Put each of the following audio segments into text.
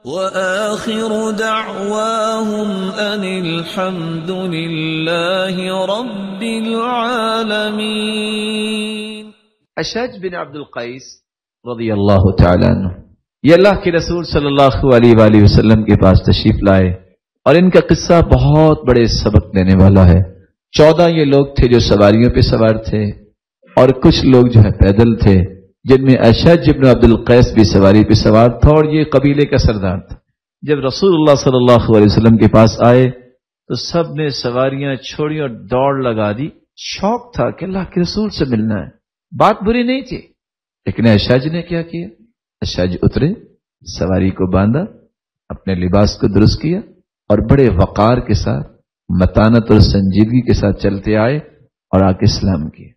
وآخر دعواهم أن الحمد لله رب العالمين۔ اشج بن عبد القیس رضی اللہ تعالیٰ عنہ یہ اللہ کے رسول صلی اللہ علیہ وآلہ وسلم کے پاس تشریف لائے، اور ان کا قصہ بہت بڑے سبق دینے والا ہے۔ 14 یہ لوگ تھے جو سواریوں پہ سوار تھے، اور کچھ لوگ جو ہے پیدل تھے، جن میں اشج بن عبد القیس بھی سواری پہ سوار تھا، اور یہ قبیلے کا سردار تھا۔ جب رسول اللہ صلی اللہ علیہ وسلم کے پاس آئے تو سب نے سواریاں چھوڑی اور دوڑ لگا دی۔ شوق تھا کہ اللہ کے رسول سے ملنا ہے، بات بری نہیں تھی، لیکن اشج نے کیا کیا؟ اشج اترے، سواری کو باندھا، اپنے لباس کو درست کیا، اور بڑے وقار کے ساتھ، متانت اور سنجیدگی کے ساتھ چلتے آئے اور آ کے اسلام کیے۔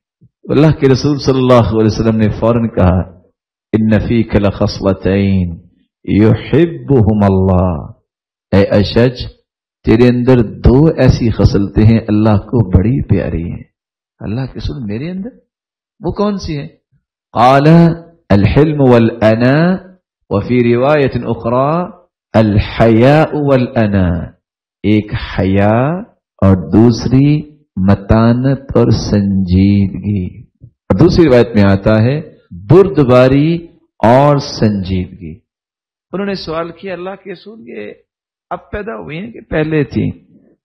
اللہ کے رسول صلی اللہ علیہ وسلم نے فوراً کہا، ان فیک لخصلتین یحبہم اللہ، اے اشج تیرے اندر 2 ایسی خصلتیں ہیں اللہ کو بڑی پیاری ہیں۔ اللہ کے رسول میرے اندر وہ کون سی ہیں؟ قال الحلم والاناء وفی روایت اخرى الحیاء والاناء، ایک حیا اور دوسری متانت اور سنجیدگی، اور دوسری روایت میں آتا ہے بردباری اور سنجیدگی۔ انہوں نے سوال کیا، اللہ کے رسول یہ اب پیدا ہوئی ہیں کہ پہلے تھی؟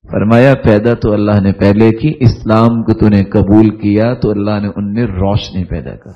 فرمایا پیدا تو اللہ نے پہلے کی، اسلام کو تو نے قبول کیا تو اللہ نے ان میں روشنی پیدا کر